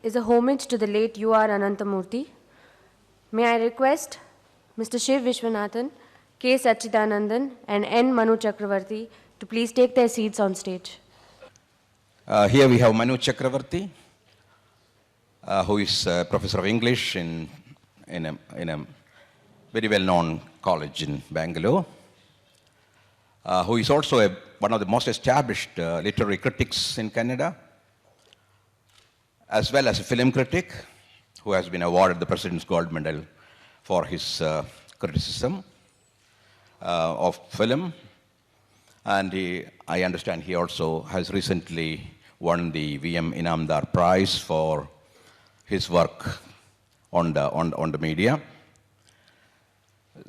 is a homage to the late U.R. Ananthamurthy. May I request Mr. Shiv Vishwanathan, K. Sachidanandan, and N. Manu Chakravarti to please take their seats on stage. Here we have Manu Chakravarti, who is a professor of English in a very well-known college in Bangalore, who is also one of the most established literary critics in Canada, as well as a film critic who has been awarded the President's Gold Medal for his criticism of film. And I understand he also has recently won the VM Inamdar Prize for his work on the media.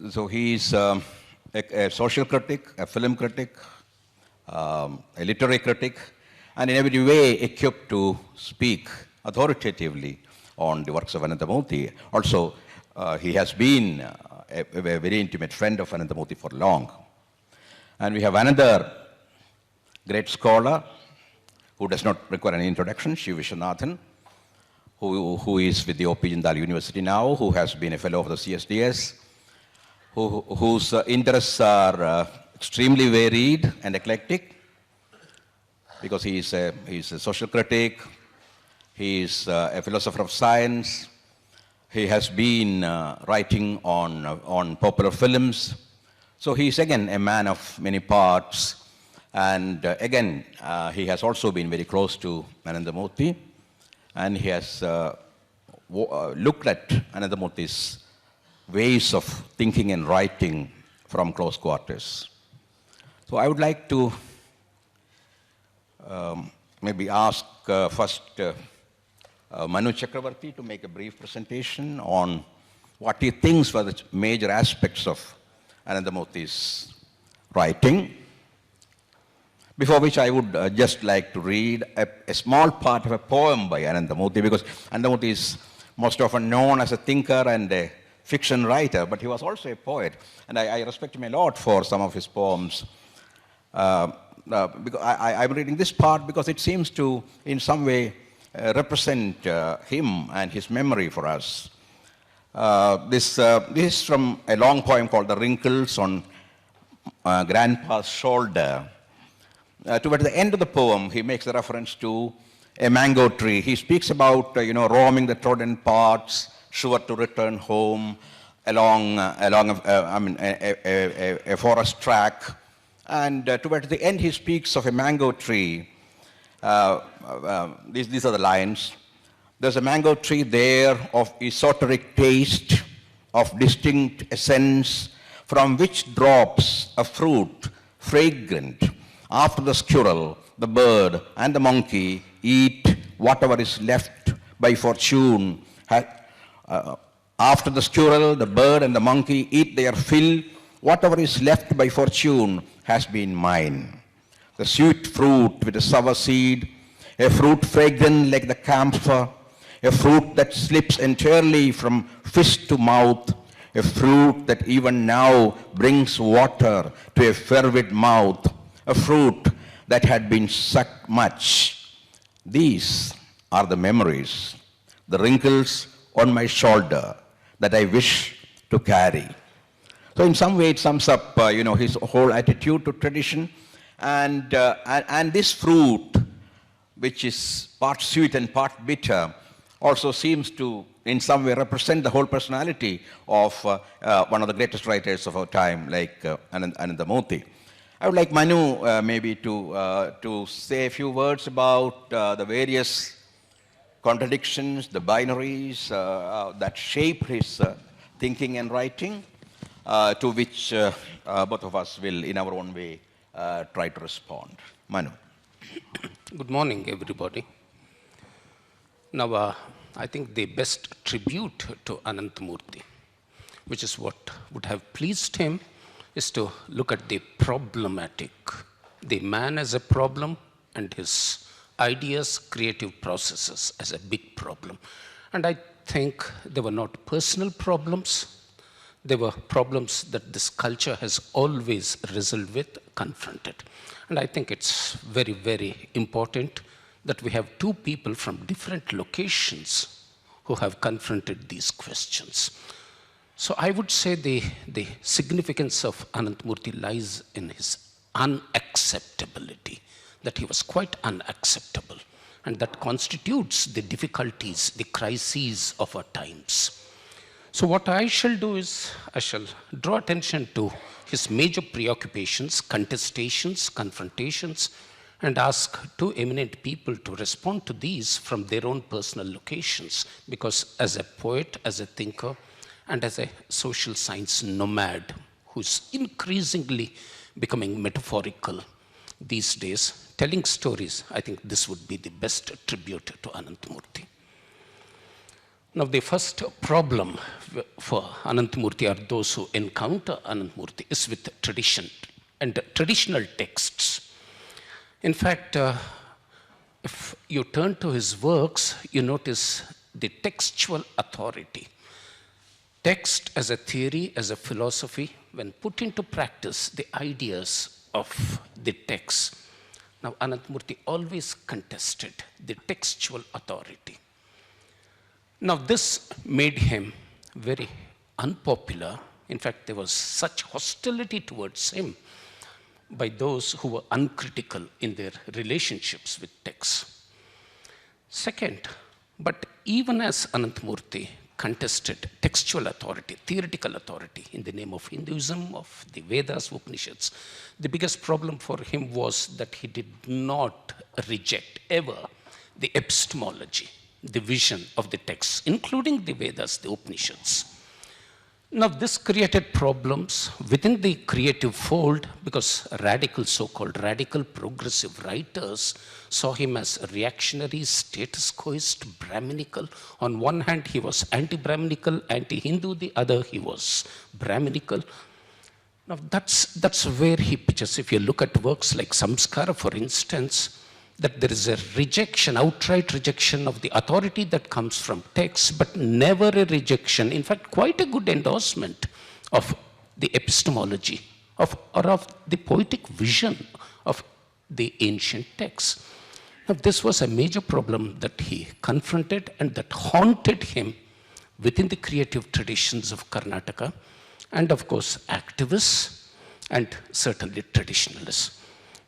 So he is a social critic, a film critic, a literary critic, and in every way equipped to speak authoritatively on the works of Ananthamurthy. Also, he has been a very intimate friend of Ananthamurthy for long. And we have another great scholar who does not require any introduction, Shiv Vishwanathan, who is with the O.P. Jindal University now, who has been a fellow of the CSDS, whose interests are extremely varied and eclectic, because he is a social critic, he is a philosopher of science, he has been writing on popular films. So he is again a man of many parts, and again he has also been very close to Ananthamurthy, and he has looked at Ananthamurthy's ways of thinking and writing from close quarters. So I would like to maybe ask first Manu Chakravarti to make a brief presentation on what he thinks were the major aspects of Ananthamurthy's writing, before which I would just like to read a small part of a poem by Ananthamurthy, because Ananthamurthy is most often known as a thinker and a fiction writer, but he was also a poet, and I respect him a lot for some of his poems. Because I'm reading this part because it seems to, in some way, represent him and his memory for us. This is from a long poem called The Wrinkles on Grandpa's Shoulder. Toward the end of the poem, he makes a reference to a mango tree. He speaks about, roaming the trodden paths, sure to return home along a forest track. And towards the end, he speaks of a mango tree. These are the lines. There's a mango tree there of esoteric taste, of distinct essence, from which drops a fruit fragrant. After the squirrel, the bird, and the monkey eat whatever is left by fortune. After the squirrel, the bird, and the monkey eat their fill, whatever is left by fortune has been mine. The sweet fruit with a sour seed, a fruit fragrant like the camphor, a fruit that slips entirely from fist to mouth, a fruit that even now brings water to a fervid mouth, a fruit that had been sucked much. These are the memories, the wrinkles on my shoulder that I wish to carry. So in some way it sums up, his whole attitude to tradition, and this fruit, which is part sweet and part bitter, also seems to, in some way, represent the whole personality of one of the greatest writers of our time, like Ananthamurthy. I would like Manu maybe to say a few words about the various contradictions, the binaries that shape his thinking and writing, to which both of us will, in our own way, try to respond. Manu. Good morning, everybody. Now, I think the best tribute to Ananthamurthy, which is what would have pleased him, is to look at the problematic, the man as a problem and his ideas, creative processes as a big problem. And I think they were not personal problems. They were problems that this culture has always wrestled with, confronted. And I think it's very, very important that we have two people from different locations who have confronted these questions. So I would say the significance of Ananthamurthy lies in his unacceptability, that he was quite unacceptable, and that constitutes the difficulties, the crises of our times. So what I shall do is, I shall draw attention to his major preoccupations, contestations, confrontations, and ask two eminent people to respond to these from their own personal locations, because as a poet, as a thinker, and as a social science nomad who's increasingly becoming metaphorical these days, telling stories, I think this would be the best tribute to Ananthamurthy. Now, the first problem for Ananthamurthy, or those who encounter Ananthamurthy, is with tradition and traditional texts. In fact, if you turn to his works, you notice the textual authority. Text as a theory, as a philosophy, when put into practice, the ideas of the text. Now, Ananthamurthy always contested the textual authority. Now, this made him very unpopular. In fact, there was such hostility towards him by those who were uncritical in their relationships with texts. Second, but even as Ananthamurthy contested textual authority, theoretical authority in the name of Hinduism, of the Vedas, Upanishads, the biggest problem for him was that he did not reject ever the epistemology, the vision of the texts, including the Vedas, the Upanishads. Now, this created problems within the creative fold because radical, so-called radical progressive writers saw him as reactionary, status quoist, Brahminical. On one hand, he was anti-Brahminical, anti-Hindu. The other, he was Brahminical. Now, that's where he pitches. If you look at works like Samskara, for instance, that there is a rejection, outright rejection of the authority that comes from text, but never a rejection, in fact, quite a good endorsement of the epistemology or of the poetic vision of the ancient texts. Now, this was a major problem that he confronted and that haunted him within the creative traditions of Karnataka, and of course, activists and certainly traditionalists.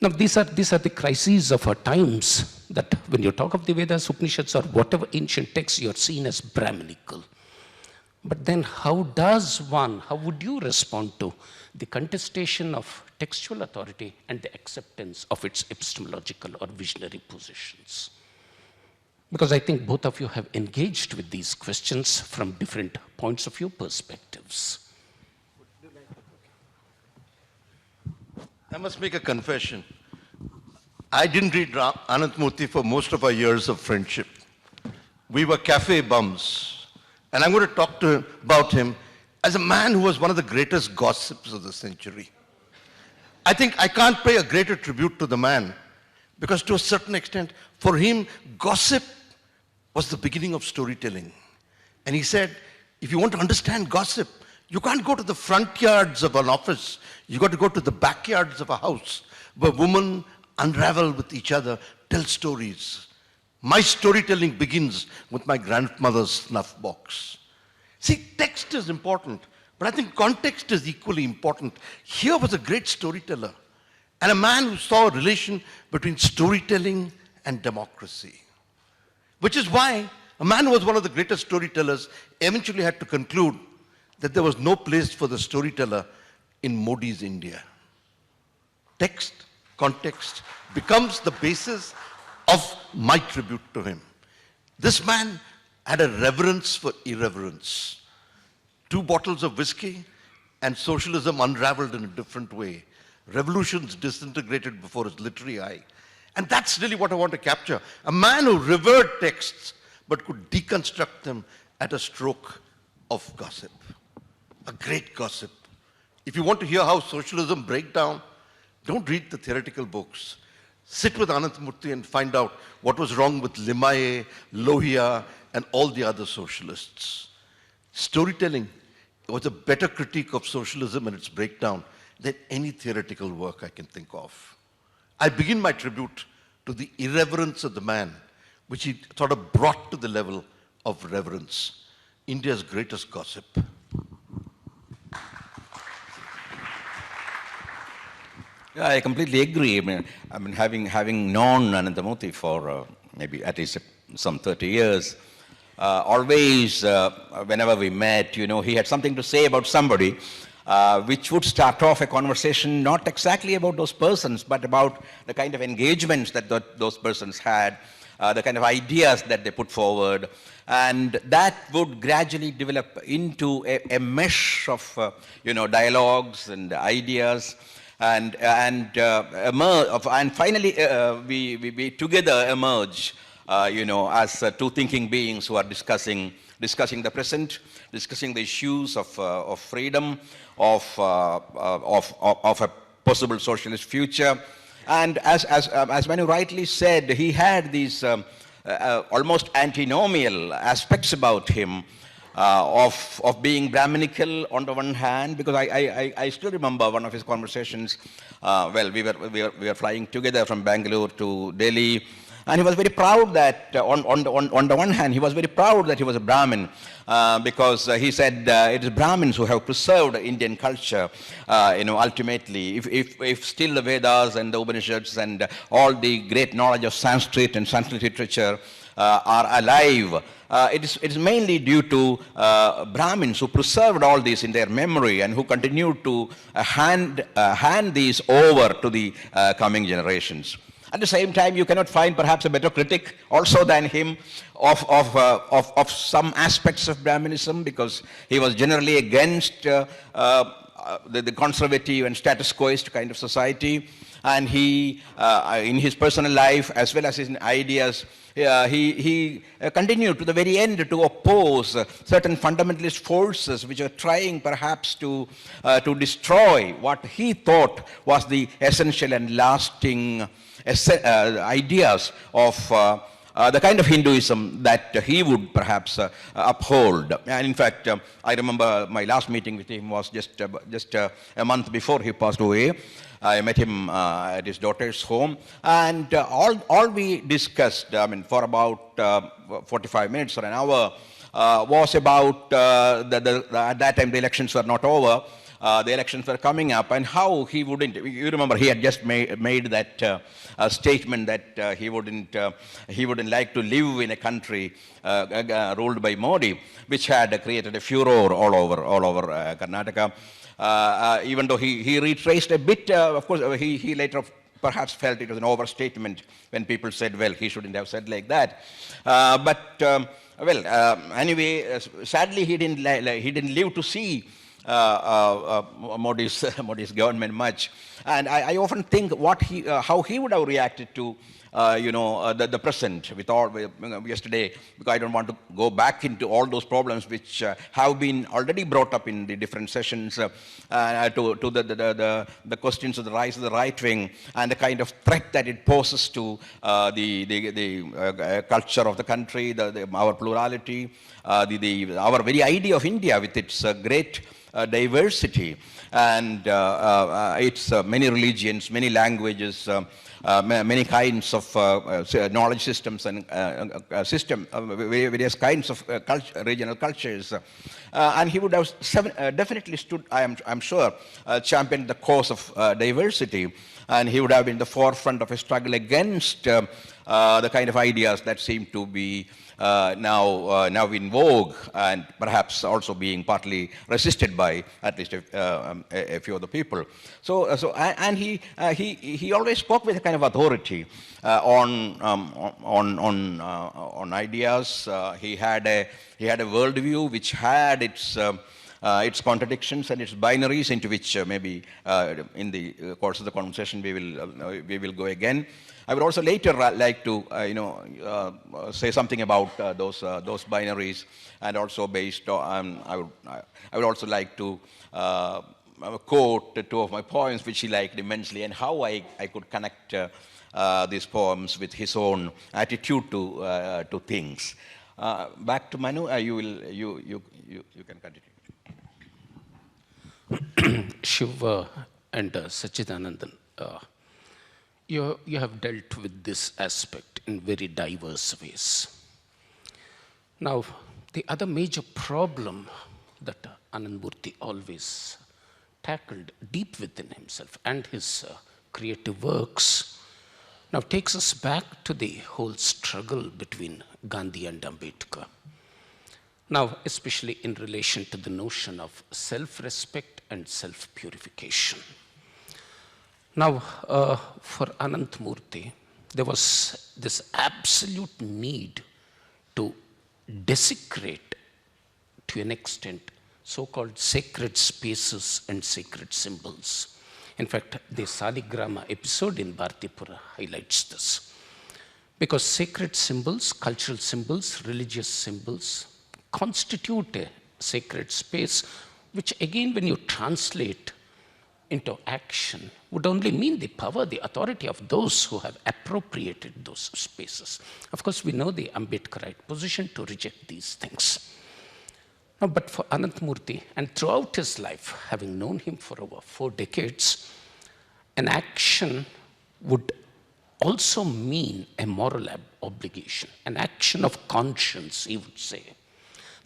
Now, these are the crises of our times, that when you talk of the Vedas, Upanishads, or whatever ancient texts, you are seen as Brahminical. But then how would you respond to the contestation of textual authority and the acceptance of its epistemological or visionary positions? Because I think both of you have engaged with these questions from different points of view, perspectives. I must make a confession. I didn't read Ananthamurthy for most of our years of friendship. We were cafe bums. And I'm going to talk about him as a man who was one of the greatest gossips of the century. I think I can't pay a greater tribute to the man because to a certain extent, for him, gossip was the beginning of storytelling. And he said, if you want to understand gossip, you can't go to the front yards of an office. You got to go to the backyards of a house where women unravel with each other, tell stories. My storytelling begins with my grandmother's snuff box. See, text is important, but I think context is equally important. Here was a great storyteller and a man who saw a relation between storytelling and democracy. Which is why a man who was one of the greatest storytellers eventually had to conclude that there was no place for the storyteller in Modi's India. Text, context becomes the basis of my tribute to him. This man had a reverence for irreverence. 2 bottles of whiskey and socialism unraveled in a different way. Revolutions disintegrated before his literary eye. And that's really what I want to capture. A man who revered texts but could deconstruct them at a stroke of gossip. A great gossip. If you want to hear how socialism breaks down, don't read the theoretical books. Sit with Ananthamurthy and find out what was wrong with Limaye, Lohia, and all the other socialists. Storytelling was a better critique of socialism and its breakdown than any theoretical work I can think of. I begin my tribute to the irreverence of the man, which he sort of brought to the level of reverence. India's greatest gossip. Yeah, I completely agree. I mean having known Ananthamurthy for maybe at least some 30 years, always, whenever we met, he had something to say about somebody, which would start off a conversation not exactly about those persons, but about the kind of engagements that those persons had, the kind of ideas that they put forward, and that would gradually develop into a mesh of, dialogues and ideas, and finally we together emerge, as two thinking beings who are discussing the present, discussing the issues of freedom, of a possible socialist future. And as Manu rightly said, he had these almost antinomial aspects about him, of being Brahminical on the one hand, because I still remember one of his conversations. We were flying together from Bangalore to Delhi, and he was very proud that on the one hand he was very proud that he was a Brahmin, because he said it is Brahmins who have preserved Indian culture. Ultimately, if still the Vedas and the Upanishads and all the great knowledge of Sanskrit and Sanskrit literature are alive, it is mainly due to Brahmins who preserved all these in their memory and who continued to hand these over to the coming generations. At the same time, you cannot find perhaps a better critic also than him of some aspects of Brahminism, because he was generally against the conservative and status quoist kind of society. And he, in his personal life as well as his ideas, he continued to the very end to oppose certain fundamentalist forces which are trying perhaps to destroy what he thought was the essential and lasting ideas of the kind of Hinduism that he would perhaps uphold. And in fact, I remember my last meeting with him was just a month before he passed away. I met him at his daughter's home, and all we discussed, for about 45 minutes or an hour, was about at that time the elections were not over. The elections were coming up, and how he wouldn't. You remember, he had just made that statement that he wouldn't like to live in a country ruled by Modi, which had created a furor all over Karnataka. Even though he retraced a bit, of course, he later perhaps felt it was an overstatement when people said, well, he shouldn't have said like that. Anyway, sadly, he didn't live to see Modi's government much, and I often think how he would have reacted to the present with all yesterday, because I don't want to go back into all those problems which have been already brought up in the different sessions, to the questions of the rise of the right wing and the kind of threat that it poses to the culture of the country, our plurality, our very idea of India with its great diversity, and its many religions, many languages, many kinds of knowledge systems and various kinds of regional cultures. And he would have definitely stood, I'm sure, championed the cause of diversity, and he would have been the forefront of a struggle against the kind of ideas that seem to be now in vogue, and perhaps also being partly resisted by at least a few other people. And he always spoke with a kind of authority on ideas. He had a worldview which had its contradictions and its binaries, into which maybe in the course of the conversation we will go again. I would also later like to say something about those binaries, and also based on I would also like to quote two of my poems which he liked immensely, and how I could connect these poems with his own attitude to things. Back to Manu, you can continue. Shiva and Sachidanandan, you have dealt with this aspect in very diverse ways. Now, the other major problem that Ananthamurthy always tackled deep within himself and his creative works now takes us back to the whole struggle between Gandhi and Ambedkar. Now, especially in relation to the notion of self-respect and self-purification. Now, for Ananthamurthy, there was this absolute need to desecrate, to an extent, so-called sacred spaces and sacred symbols. In fact, the Saligrama episode in Bhartipura highlights this. Because sacred symbols, cultural symbols, religious symbols constitute a sacred space, which again, when you translate into action, would only mean the power, the authority of those who have appropriated those spaces. Of course, we know the Ambedkarite position to reject these things. Now, but for Ananthamurthy, and throughout his life, having known him for over 4 decades, an action would also mean a moral obligation, an action of conscience, he would say,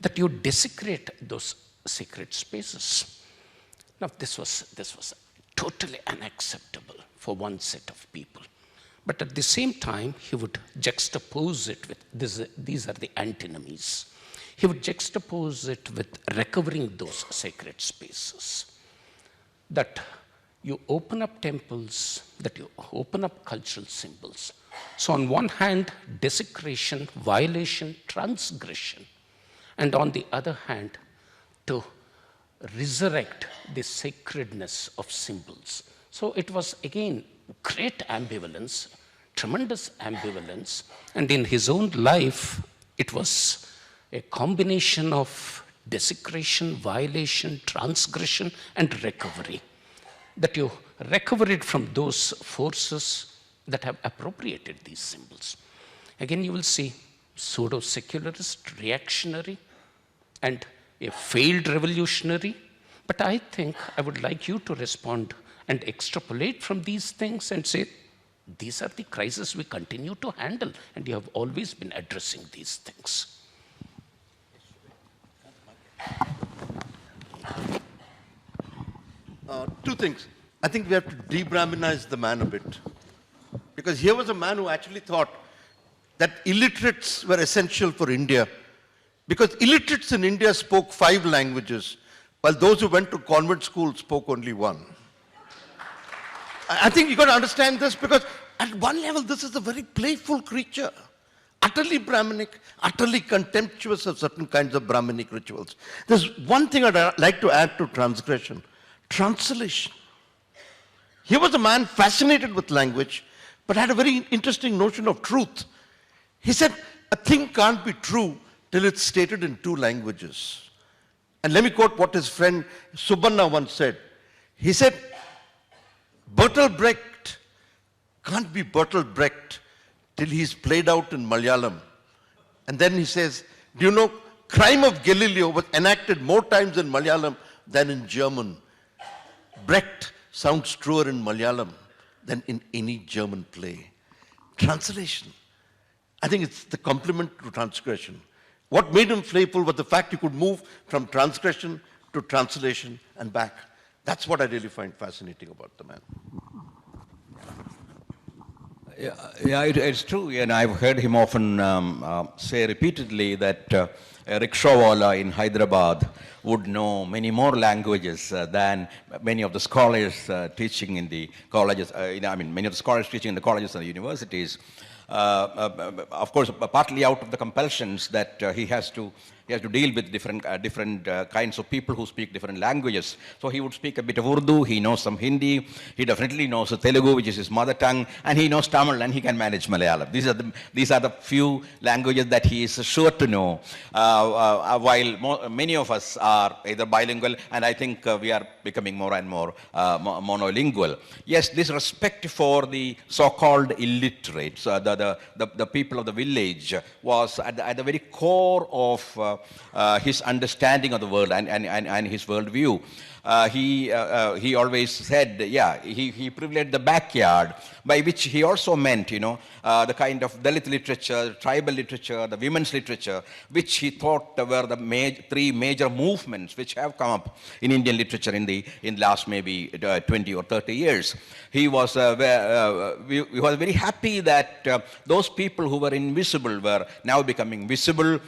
that you desecrate those sacred spaces. Now, this was totally unacceptable for one set of people. But at the same time, he would juxtapose it with, these are the antinomies. He would juxtapose it with recovering those sacred spaces. That you open up temples, that you open up cultural symbols. So on one hand, desecration, violation, transgression. And on the other hand, to resurrect the sacredness of symbols. So it was, again, great ambivalence, tremendous ambivalence. And in his own life, it was a combination of desecration, violation, transgression, and recovery. That you recover it from those forces that have appropriated these symbols. Again, you will see pseudo-secularist, reactionary, and a failed revolutionary. But I think I would like you to respond and extrapolate from these things and say, these are the crises we continue to handle, and you have always been addressing these things. Two things. I think we have to de-Brahminize the man a bit. Because here was a man who actually thought that illiterates were essential for India. Because illiterates in India spoke 5 languages, while those who went to convent school spoke only 1. I think you've got to understand this, because at one level, this is a very playful creature. Utterly Brahminic, utterly contemptuous of certain kinds of Brahminic rituals. There's one thing I'd like to add to transgression. Translation. He was a man fascinated with language, but had a very interesting notion of truth. He said, a thing can't be true till it's stated in 2 languages. And let me quote what his friend Subanna once said. He said, Bertolt Brecht can't be Bertolt Brecht till he's played out in Malayalam. And then he says, do you know, Crime of Galileo was enacted more times in Malayalam than in German. Brecht sounds truer in Malayalam than in any German play. Translation. I think it's the complement to transgression. What made him playful was the fact he could move from transgression to translation and back. That's what I really find fascinating about the man. Yeah, it's true, and I've heard him often say repeatedly that a rickshawala in Hyderabad would know many more languages than many of the scholars teaching in the colleges. Many of the scholars teaching in the colleges and the universities. Of course, partly out of the compulsions that he has to deal with different kinds of people who speak different languages. So he would speak a bit of Urdu, he knows some Hindi, he definitely knows Telugu, which is his mother tongue, and he knows Tamil, and he can manage Malayalam. These are the few languages that he is sure to know, while many of us are either bilingual, and I think we are becoming more and more monolingual. Yes, this respect for the so-called illiterates, the people of the village, was at the very core of his understanding of the world and his worldview. he always said, yeah, he privileged the backyard, by which he also meant, the kind of Dalit literature, tribal literature, the women's literature, which he thought were the three major movements which have come up in Indian literature in the last maybe 20 or 30 years. He was very happy that those people who were invisible were now becoming visible.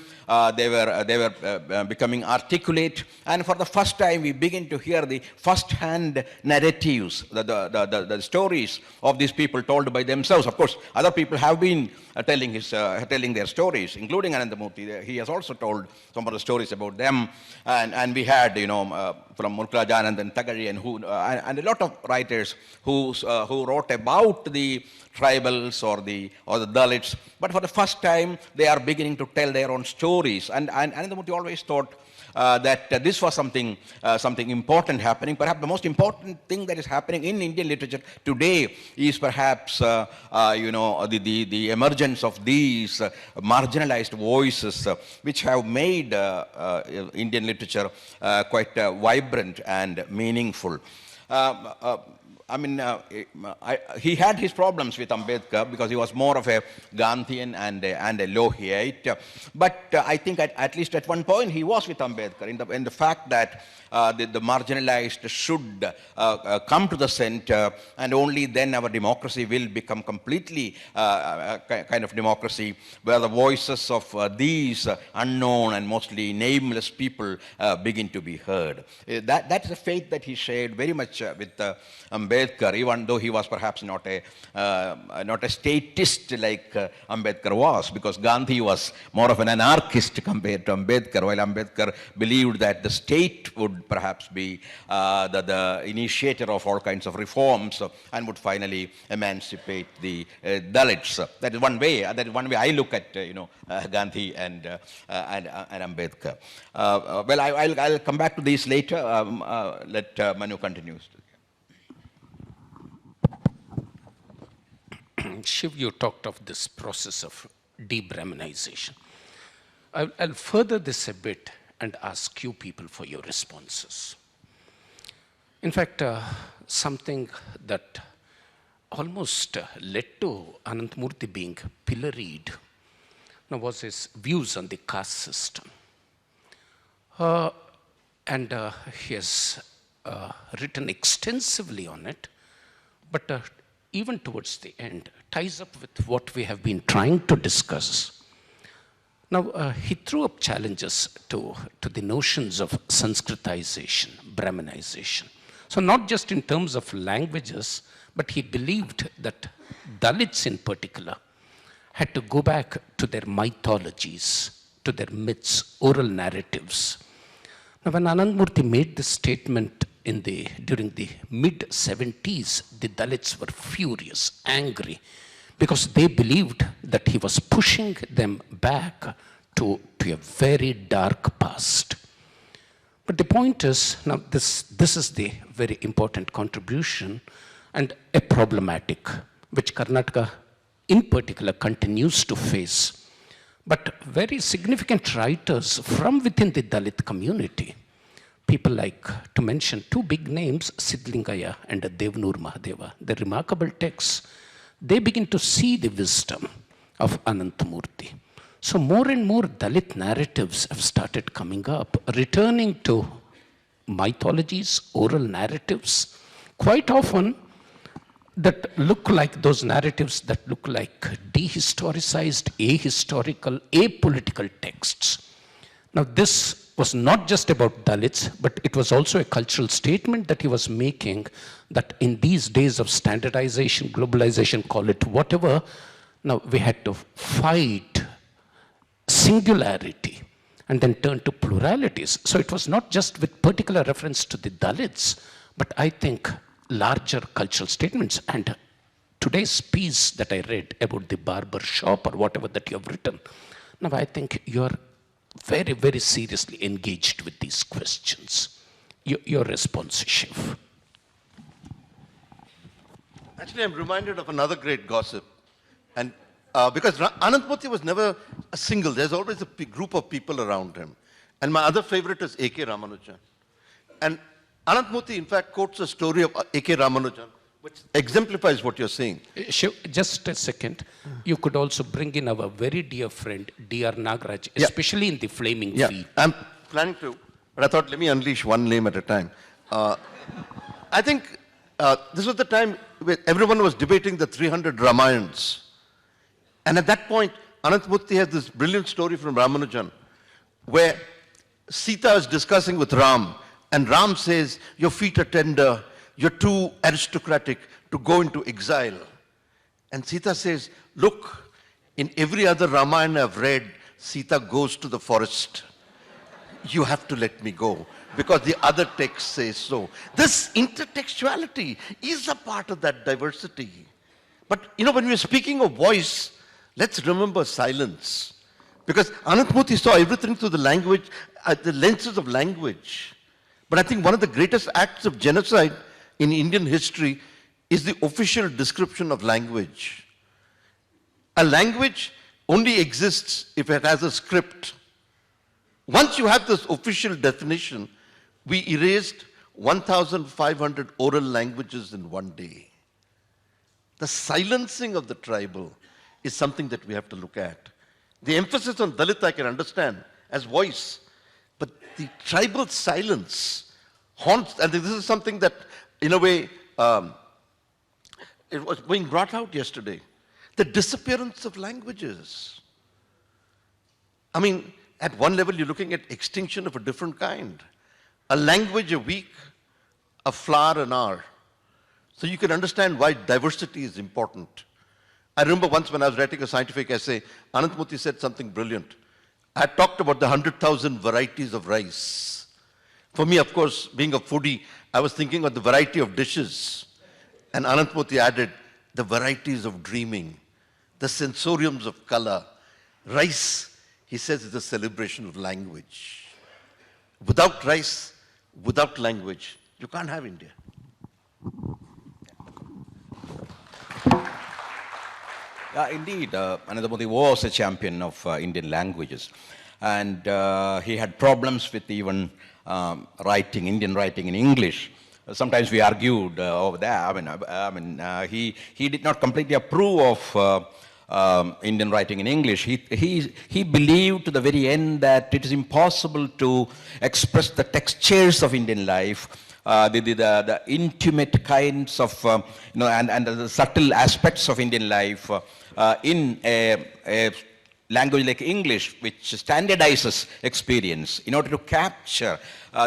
They were becoming articulate, and for the first time we begin to hear the first-hand narratives, the stories of these people told by themselves. Of course, other people have been telling their stories, including Ananthamurthy. He has also told some of the stories about them, and we had, from Murkalajanand and Tagari and a lot of writers who wrote about the tribals or the Dalits, but for the first time they are beginning to tell their own stories. And Ananthamurthy always thought that this was something important happening. Perhaps the most important thing that is happening in Indian literature today is perhaps the emergence of these marginalized voices, which have made Indian literature quite vibrant and meaningful. He had his problems with Ambedkar because he was more of a Gandhian and a Lohite. But I think at least at one point he was with Ambedkar in the fact that the marginalized should come to the center, and only then our democracy will become completely kind of democracy where the voices of these unknown and mostly nameless people begin to be heard. That's a faith that he shared very much with Ambedkar, even though he was perhaps not a statist like Ambedkar was, because Gandhi was more of an anarchist compared to Ambedkar, while Ambedkar believed that the state would perhaps be the initiator of all kinds of reforms and would finally emancipate the Dalits. That is one way. That is one way I look at Gandhi and Ambedkar. Well, I'll come back to these later. Let Manu continue. Shiv, you talked of this process of de-Brahmanization. I'll further this a bit and ask you people for your responses. In fact, something that almost led to Ananthamurthy being pilloried was his views on the caste system. And he has written extensively on it, but even towards the end, ties up with what we have been trying to discuss. Now, he threw up challenges to the notions of Sanskritization, Brahmanization. So not just in terms of languages, but he believed that Dalits in particular had to go back to their mythologies, to their myths, oral narratives. Now, when Ananthamurthy made this statement during the mid-70s, the Dalits were furious, angry, because they believed that he was pushing them back to a very dark past. But the point is, now this is the very important contribution and a problematic, which Karnataka in particular continues to face. But very significant writers from within the Dalit community, people like, to mention two big names, Siddlingaya and Devanur Mahadeva, the remarkable texts, they begin to see the wisdom of Ananthamurthy. So more and more Dalit narratives have started coming up, returning to mythologies, oral narratives, quite often that look like those narratives that look like dehistoricized, ahistorical, apolitical texts. Now this was not just about Dalits, but it was also a cultural statement that he was making, that in these days of standardization, globalization, call it whatever, now we had to fight singularity and then turn to pluralities. So it was not just with particular reference to the Dalits, but I think larger cultural statements. And today's piece that I read about the barber shop or whatever that you have written, now I think you're very, very seriously engaged with these questions. Your response, Shiv. Actually, I'm reminded of another great gossip. And because Ananthamurthy was never a single, there's always a group of people around him. And my other favorite is A.K. Ramanujan. And Ananthamurthy, in fact, quotes a story of A.K. Ramanujan, which exemplifies what you're saying. Shiv, just a second. You could also bring in our very dear friend, D.R. Nagaraj, especially in the flaming field. I'm planning to, but I thought let me unleash one name at a time. I think this was the time where everyone was debating the 300 Ramayans. And at that point, Ananthamurthy has this brilliant story from Ramanujan, where Sita is discussing with Ram, and Ram says, your feet are tender, you're too aristocratic to go into exile. And Sita says, look, in every other Ramayana I've read, Sita goes to the forest. You have to let me go, because the other text says so. This intertextuality is a part of that diversity. But, when we're speaking of voice, let's remember silence. Because Ananthamurthy saw everything through the language, the lenses of language. But I think one of the greatest acts of genocide in Indian history is the official description of language. A language only exists if it has a script. Once you have this official definition, we erased 1,500 oral languages in one day. The silencing of the tribal is something that we have to look at. The emphasis on Dalit I can understand as voice, but the tribal silence haunts, and this is something that, in a way, it was being brought out yesterday. The disappearance of languages. I mean, at one level, you're looking at extinction of a different kind. A language a week, a flower an hour. So you can understand why diversity is important. I remember once when I was writing a scientific essay, Ananthamurthy said something brilliant. I talked about the 100,000 varieties of rice. For me, of course, being a foodie, I was thinking of the variety of dishes. And Ananthamurthy added the varieties of dreaming, the sensoriums of color. Rice, he says, is a celebration of language. Without rice, without language, you can't have India. Indeed, Ananthamurthy was a champion of Indian languages. And he had problems with even Indian writing in English. Sometimes we argued over that. He did not completely approve of Indian writing in English. He believed to the very end that it is impossible to express the textures of Indian life, the intimate kinds of, and the subtle aspects of Indian life in a language like English, which standardizes experience in order to capture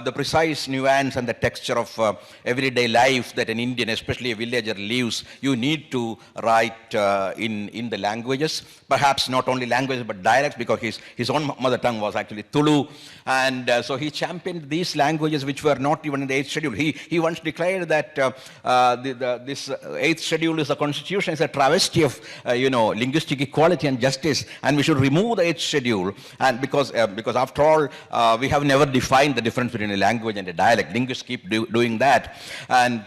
the precise nuance and the texture of everyday life that an Indian, especially a villager, lives. You need to write in the languages, perhaps not only languages but dialects, because his own mother tongue was actually Tulu. And so he championed these languages which were not even in the 8th schedule. He once declared that this 8th schedule is a constitution, is a travesty of linguistic equality and justice, and we should remove the 8th schedule. And because after all, we have never defined the difference between a language and a dialect. Linguists keep doing that. And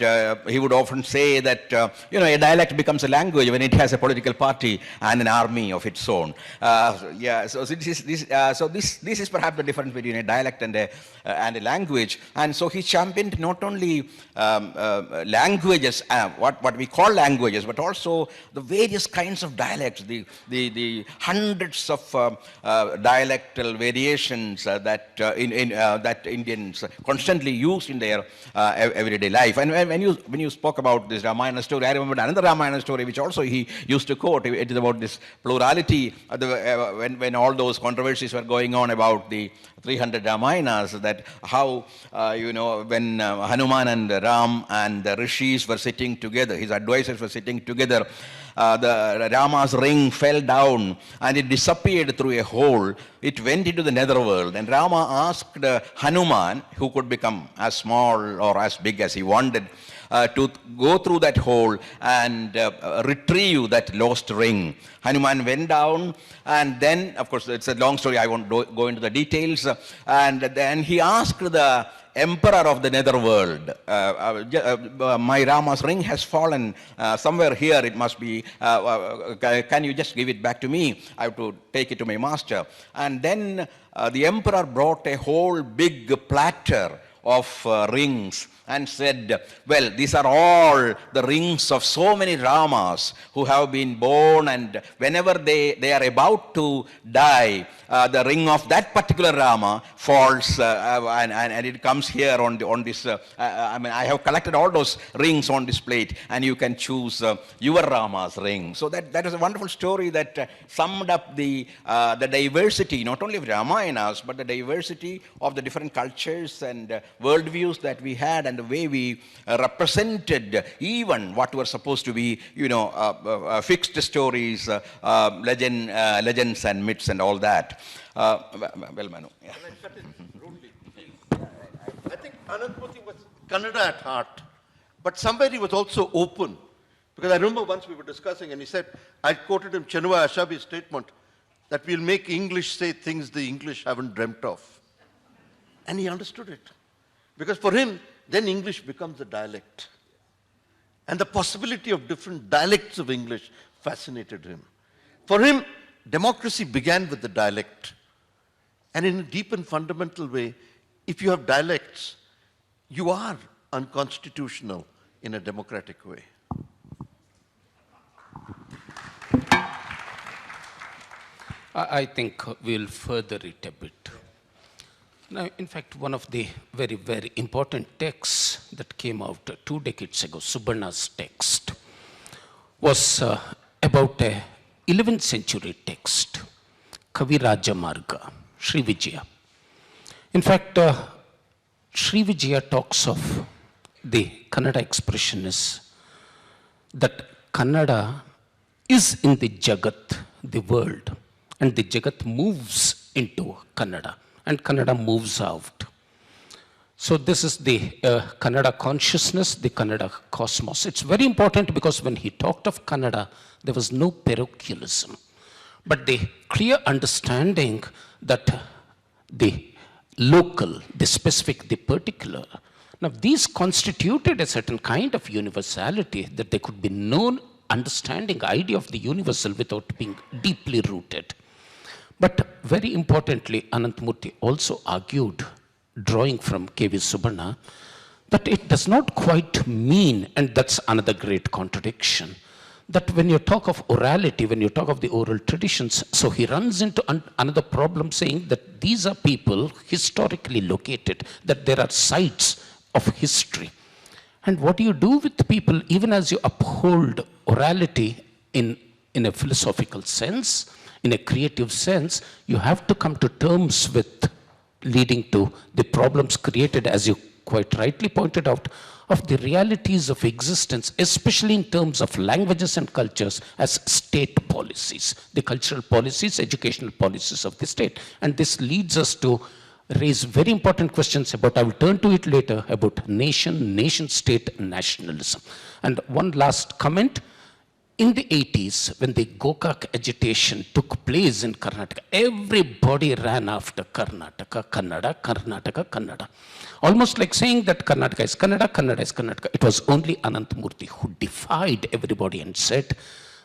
he would often say that a dialect becomes a language when it has a political party and an army of its own. So this is perhaps the difference between a dialect and a language. And so he championed not only languages, what we call languages, but also the various kinds of dialects, the hundreds of dialectal variations that Indians constantly use in their everyday life. And when you spoke about this Ramayana story, I remember another Ramayana story which also he used to quote. It is about this plurality when all those controversies were going on about the 300 Ramayanas, that how, when Hanuman and Ram and the rishis were sitting together, his advisors were sitting together, the Rama's ring fell down and it disappeared through a hole. It went into the netherworld, and Rama asked Hanuman, who could become as small or as big as he wanted, to go through that hole and retrieve that lost ring. Hanuman went down, and then, of course, it's a long story, I won't go into the details, and then he asked the emperor of the netherworld, my Rama's ring has fallen somewhere here, it must be, can you just give it back to me? I have to take it to my master. And then the emperor brought a whole big platter of rings and said, well, these are all the rings of so many Ramas who have been born, and whenever they are about to die, the ring of that particular Rama falls, and it comes here on this. I have collected all those rings on this plate, and you can choose your Rama's ring. So that is a wonderful story that summed up the diversity, not only of Ramayanas, but the diversity of the different cultures and worldviews that we had, and the way we represented even what were supposed to be, fixed stories, legends and myths and all that. Well, Manu. Yeah. I think Ananthamurthy was Kannada at heart, but somewhere he was also open. Because I remember once we were discussing and he said, I quoted him Chenua Achabe's statement that we'll make English say things the English haven't dreamt of. And he understood it. Because for him, then English becomes a dialect. And the possibility of different dialects of English fascinated him. For him, democracy began with the dialect. And in a deep and fundamental way, if you have dialects, you are unconstitutional in a democratic way. I think we'll further it a bit. Now, in fact, one of the very, very important texts that came out 2 decades ago, Subarna's text, was about a 11th century text, Kaviraja Marga, Sri Vijaya. In fact, Sri Vijaya talks of the Kannada expression is that Kannada is in the Jagat, the world, and the Jagat moves into Kannada, and Kannada moves out. So this is the Kannada consciousness, the Kannada cosmos. It's very important because when he talked of Kannada, there was no parochialism, but the clear understanding that the local, the specific, the particular. Now these constituted a certain kind of universality, that there could be no understanding idea of the universal without being deeply rooted. But very importantly, Ananthamurthy also argued, drawing from K.V. Subarna, that it does not quite mean, and that's another great contradiction, that when you talk of orality, when you talk of the oral traditions, so he runs into another problem saying that these are people historically located, that there are sites of history. And what do you do with people even as you uphold orality in a philosophical sense, in a creative sense? You have to come to terms with leading to the problems created, as you quite rightly pointed out, of the realities of existence, especially in terms of languages and cultures as state policies, the cultural policies, educational policies of the state. And this leads us to raise very important questions about, I will turn to it later, about nation-state nationalism. And one last comment. In the 80s, when the Gokak agitation took place in Karnataka, everybody ran after Karnataka, Kannada, Karnataka, Kannada. Almost like saying that Karnataka is Kannada, Kannada is Karnataka. It was only Ananthamurthy who defied everybody and said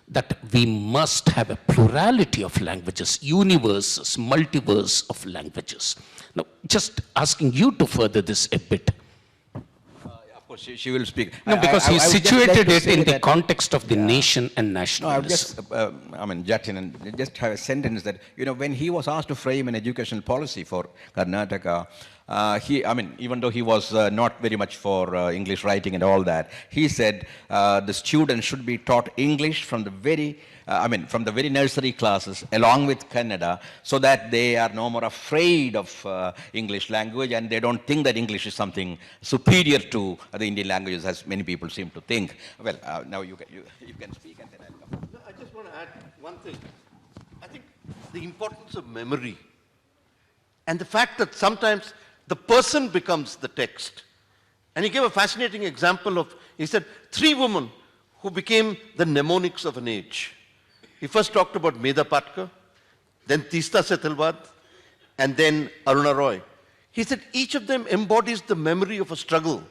that we must have a plurality of languages, universes, multiverse of languages. Now, just asking you to further this a bit. Of course, she will speak. No, because he situated it in the that, context of the nation and nationalism. No, I would just, Jatin, and just have a sentence that, when he was asked to frame an educational policy for Karnataka, even though he was not very much for English writing and all that, he said the students should be taught English from the very nursery classes along with Kannada, so that they are no more afraid of English language, and they don't think that English is something superior to the Indian languages, as many people seem to think. Well, now you can speak, and then I'll come. No, I just want to add one thing. I think the importance of memory and the fact that sometimes the person becomes the text. And he gave a fascinating example of, he said, 3 women who became the mnemonics of an age. He first talked about Medha Patkar, then Teesta Setalvad, and then Aruna Roy. He said each of them embodies the memory of a struggle,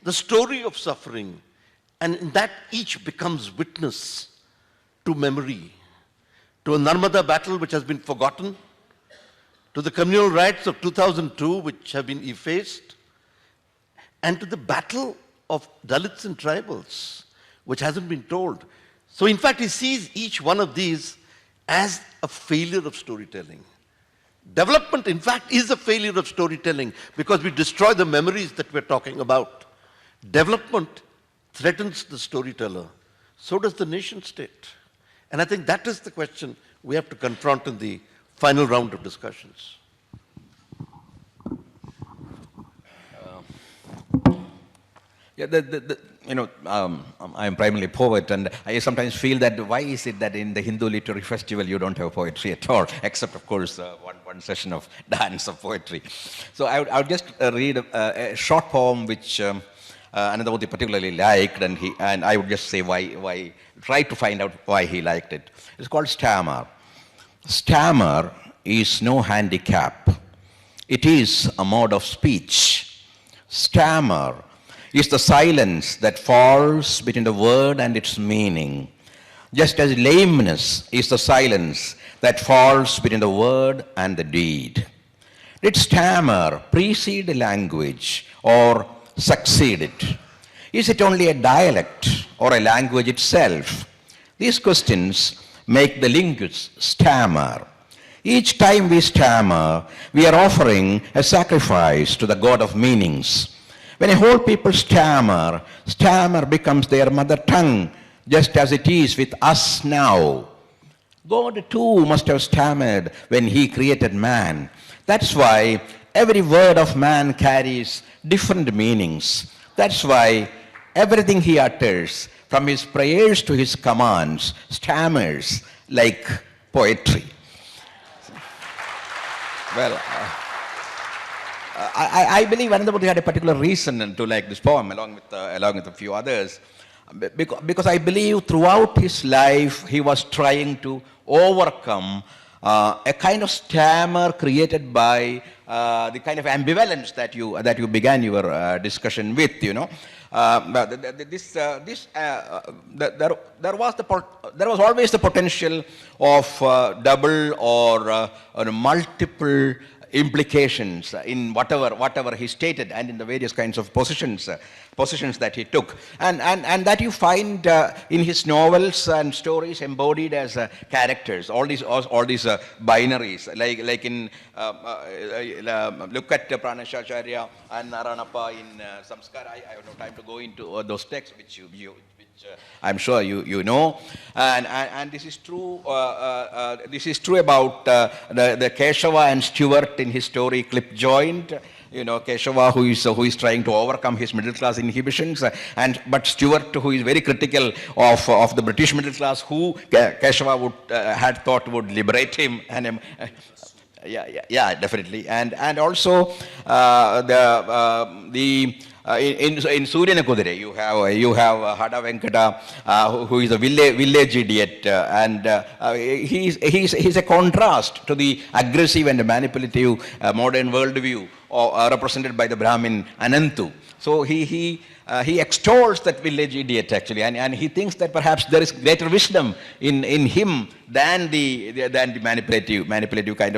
the story of suffering, and in that each becomes witness to memory, to a Narmada battle which has been forgotten, to the communal riots of 2002 which have been effaced, and to the battle of Dalits and tribals, which hasn't been told. So in fact, he sees each one of these as a failure of storytelling. Development, in fact, is a failure of storytelling because we destroy the memories that we're talking about. Development threatens the storyteller. So does the nation state. And I think that is the question we have to confront in the final round of discussions. Yeah, I'm primarily a poet, and I sometimes feel that why is it that in the Hindu Literary Festival you don't have poetry at all, except, of course, one session of dance of poetry. So I would just read a short poem which Ananthamurthy particularly liked, and I would just say try to find out why he liked it. It's called Stammer. Stammer is no handicap. It is a mode of speech. Stammer is the silence that falls between the word and its meaning, just as lameness is the silence that falls between the word and the deed. Did stammer precede language or succeed it? Is it only a dialect or a language itself? These questions make the linguist stammer. Each time we stammer, we are offering a sacrifice to the God of meanings. When a whole people stammer, stammer becomes their mother tongue, just as it is with us now. God too must have stammered when he created man. That's why every word of man carries different meanings. That's why everything he utters, from his prayers to his commands, stammers like poetry. Well, I believe Ananthamurthy had a particular reason to like this poem, along with a few others, because I believe throughout his life he was trying to overcome a kind of stammer created by the kind of ambivalence that you began your discussion with. There was always the potential of double or multiple implications in whatever he stated and in the various kinds of positions that he took, and that you find in his novels and stories embodied as characters. All these binaries, like in look at Pranashacharya and Naranappa in Samskara. I have no time to go into those texts, which I'm sure you know, and this is true. This is true about the Keshava and Stuart in his story Clip Joint. Keshava who is trying to overcome his middle class inhibitions, but Stuart who is very critical of the British middle class, who Keshava had thought would liberate him, and yeah, definitely, and also in Suryana Kudire, you have Hada Venkata, who is a village idiot, and he's a contrast to the aggressive and manipulative modern worldview represented by the Brahmin Anantu. So he extols that village idiot actually, and he thinks that perhaps there is greater wisdom in him than the manipulative kind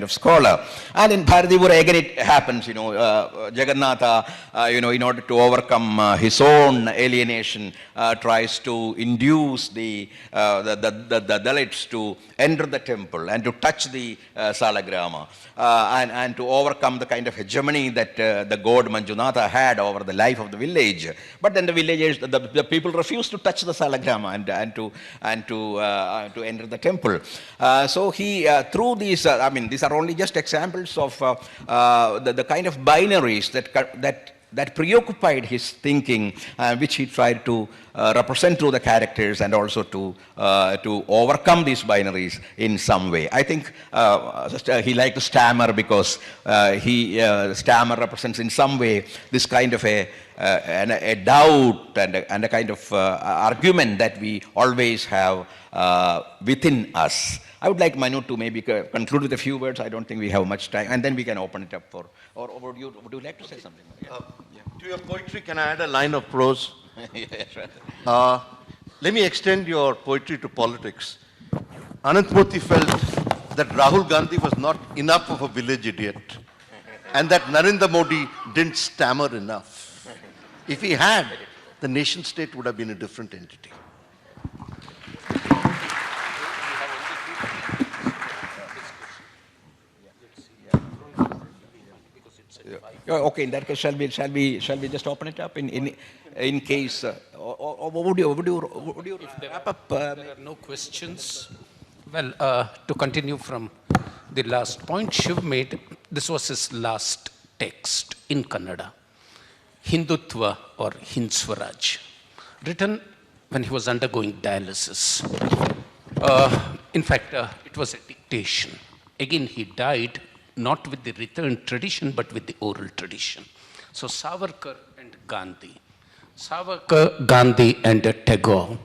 of scholar. And in Bharatipura again it happens. Jagannatha, in order to overcome his own alienation, tries to induce the Dalits to enter the temple and to touch the Salagrama, and to overcome the kind of hegemony that the god Manjunatha had over the life of the village. But then the villagers, the people refused to touch the Salagrama and to enter the temple. So he, through these, these are only just examples of the kind of binaries that preoccupied his thinking, which he tried to represent through the characters, and also to overcome these binaries in some way. I think he liked to stammer because stammer represents in some way this kind of a doubt and a kind of argument that we always have within us. I would like Manu to maybe conclude with a few words. I don't think we have much time, and then we can open it up for. Or would you like to say something? To your poetry, can I add a line of prose? Yeah, sure. Let me extend your poetry to politics. Ananthamurthy felt that Rahul Gandhi was not enough of a village idiot, and that Narendra Modi didn't stammer enough. If he had, the nation state would have been a different entity. Okay, in that case, shall we just open it up in case, or would you wrap up? There are no questions. Well, to continue from the last point Shiv made, this was his last text in Kannada, Hindutva or Hinswaraj, written when he was undergoing dialysis. In fact, it was a dictation. Again, he died not with the written tradition, but with the oral tradition. So Savarkar and Gandhi, Gandhi and Tagore.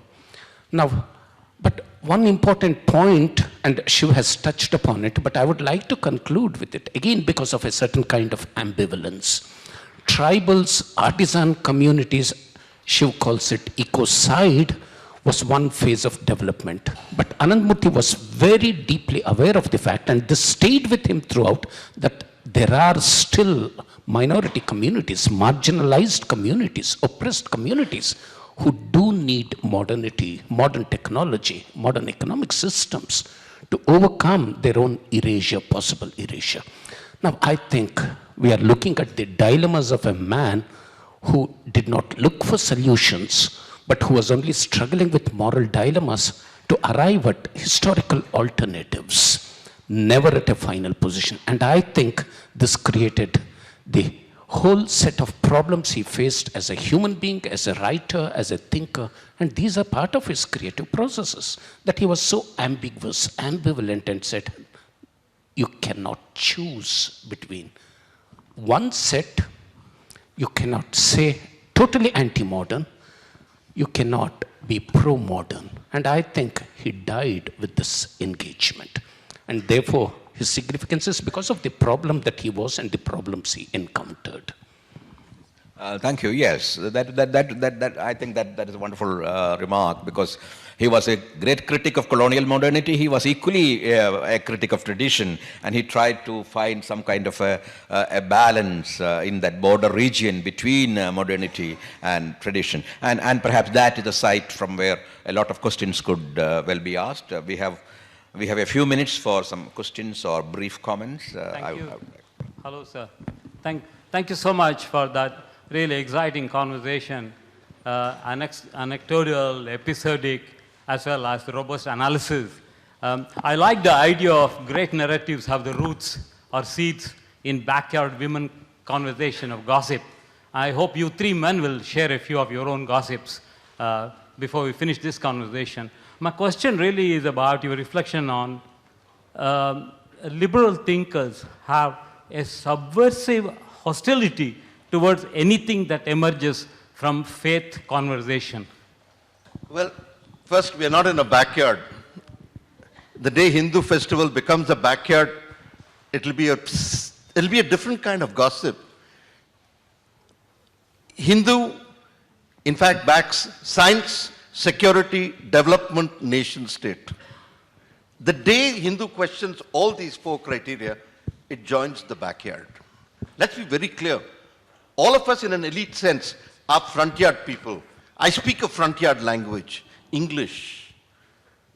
Now, but one important point, and Shiv has touched upon it, but I would like to conclude with it, again because of a certain kind of ambivalence. Tribals, artisan communities, Shiv calls it ecocide, was one phase of development. But Ananthamurthy was very deeply aware of the fact, and this stayed with him throughout, that there are still minority communities, marginalized communities, oppressed communities, who do need modernity, modern technology, modern economic systems to overcome their own erasure, possible erasure. Now, I think we are looking at the dilemmas of a man who did not look for solutions, but who was only struggling with moral dilemmas to arrive at historical alternatives, never at a final position. And I think this created the whole set of problems he faced as a human being, as a writer, as a thinker. And these are part of his creative processes, that he was so ambiguous, ambivalent, and said, you cannot choose between one set, you cannot say totally anti-modern, you cannot be pro-modern. And I think he died with this engagement. And therefore, his significance is because of the problem that he was and the problems he encountered. Thank you. Yes, I think that is a wonderful remark, because he was a great critic of colonial modernity. He was equally a critic of tradition, and he tried to find some kind of a balance in that border region between modernity and tradition. And perhaps that is the site from where a lot of questions could well be asked. We have a few minutes for some questions or brief comments. Thank you. Hello, sir. Thank you so much for that really exciting conversation, anecdotal, episodic, as well as robust analysis. I like the idea of great narratives have the roots or seeds in backyard women conversation of gossip. I hope you three men will share a few of your own gossips before we finish this conversation. My question really is about your reflection on liberal thinkers have a subversive hostility towards anything that emerges from faith conversation. Well, first, we are not in a backyard. The day Hindu festival becomes a backyard, it'll be a different kind of gossip. Hindu, in fact, backs science, security, development, nation state. The day Hindu questions all these four criteria, it joins the backyard. Let's be very clear. All of us in an elite sense are front yard people. I speak a front yard language, English,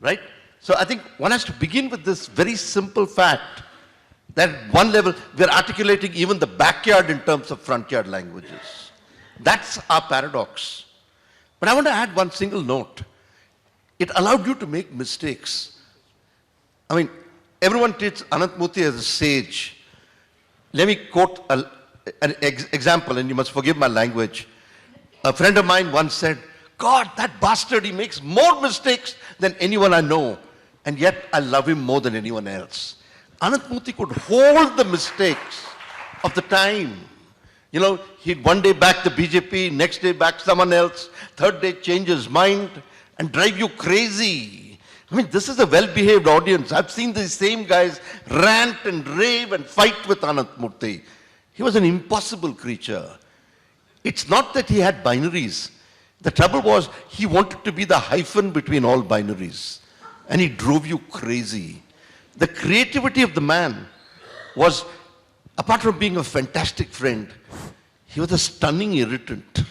right? So I think one has to begin with this very simple fact that at one level we're articulating even the backyard in terms of front yard languages. That's our paradox. But I want to add one single note. It allowed you to make mistakes. I mean, everyone treats Ananthamurthy as a sage. Let me quote an example, and you must forgive my language. A friend of mine once said, God, that bastard, he makes more mistakes than anyone I know, and yet I love him more than anyone else. Ananthamurthy could hold the mistakes of the time. You know, he'd one day back the BJP, next day back someone else, third day change his mind and drive you crazy. I mean, this is a well-behaved audience. I've seen these same guys rant and rave and fight with Ananthamurthy. He was an impossible creature. It's not that he had binaries. The trouble was he wanted to be the hyphen between all binaries. And he drove you crazy. The creativity of the man was, apart from being a fantastic friend, he was a stunning irritant.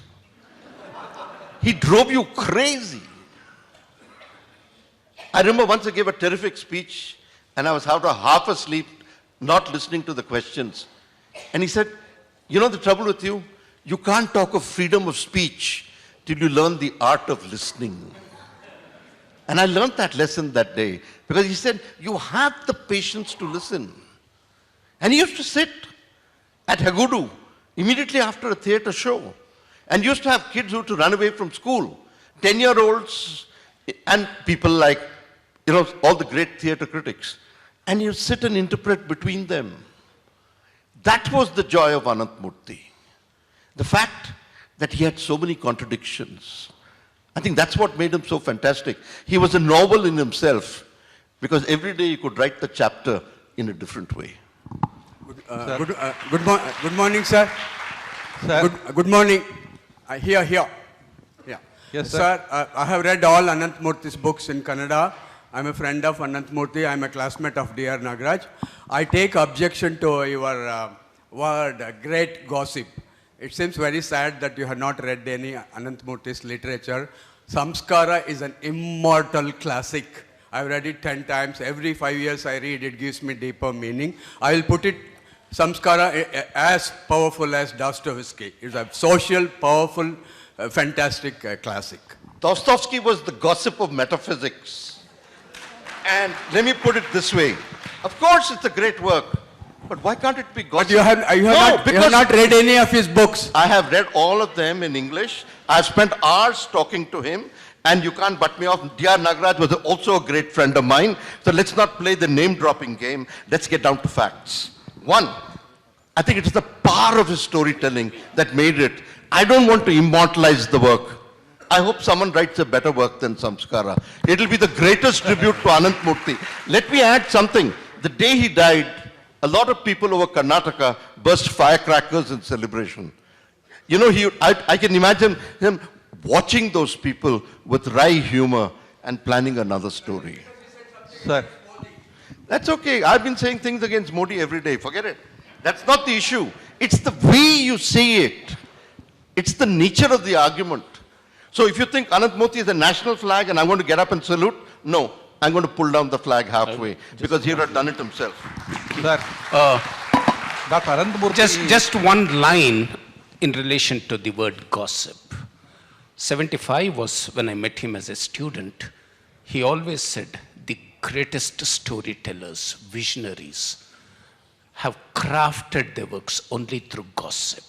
He drove you crazy. I remember once I gave a terrific speech and I was half asleep, not listening to the questions. And he said, you know the trouble with you? You can't talk of freedom of speech till you learn the art of listening. And I learned that lesson that day because he said, you have the patience to listen. And he used to sit at Hagudu immediately after a theater show and used to have kids who had to run away from school, 10-year-olds and people like, you know, all the great theater critics. And you sit and interpret between them. That was the joy of Ananthamurthy. The fact that he had so many contradictions. I think that's what made him so fantastic. He was a novel in himself because every day you could write the chapter in a different way. Good morning, sir. Sir. Good morning. Here. Yeah. Yes, sir. Sir, I have read all Ananthamurthy's books in Kannada. I'm a friend of Ananthamurthy. I'm a classmate of D.R. Nagaraj. I take objection to your word, great gossip. It seems very sad that you have not read any Ananthamurthy's literature. Samskara is an immortal classic. I've read it 10 times. Every 5 years I read it, gives me deeper meaning. I will put it, Samskara, as powerful as Dostoevsky. It's a social, powerful, fantastic classic. Dostoevsky was the gossip of metaphysics. And let me put it this way. Of course it's a great work, but why can't it be gossip? But you have not read any of his books. I have read all of them in English. I've spent hours talking to him, and you can't butt me off. D.R. Nagaraj was also a great friend of mine. So let's not play the name-dropping game. Let's get down to facts. One, I think it's the power of his storytelling that made it. I don't want to immortalize the work. I hope someone writes a better work than Samskara. It'll be the greatest tribute to Ananthamurthy. Let me add something. The day he died, a lot of people over Karnataka burst firecrackers in celebration. You know, I can imagine him watching those people with wry humor and planning another story. Sir. That's okay. I've been saying things against Modi every day. Forget it. That's not the issue. It's the way you say it. It's the nature of the argument. So if you think Ananthamurthy is a national flag and I'm going to get up and salute, no. I'm going to pull down the flag halfway because he would have done it himself. Sir. Dr. Ananthamurthy. Just one line in relation to the word gossip. 75 was when I met him as a student. He always said the greatest storytellers, visionaries, have crafted their works only through gossip.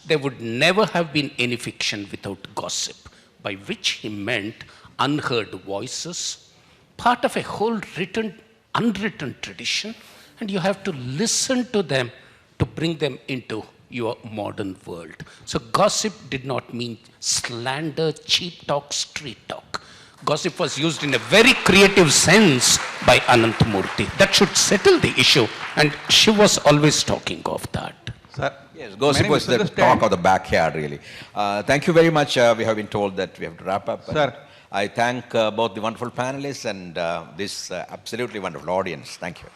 There would never have been any fiction without gossip, by which he meant unheard voices, part of a whole written, unwritten tradition, and you have to listen to them to bring them into your modern world. So gossip did not mean slander, cheap talk, street talk. Gossip was used in a very creative sense by Ananthamurthy. That should settle the issue, and she was always talking of that. Sir. Yes, gossip was the talk of the backyard, really. Thank you very much. We have been told that we have to wrap up. Sir. I thank both the wonderful panelists and this absolutely wonderful audience. Thank you.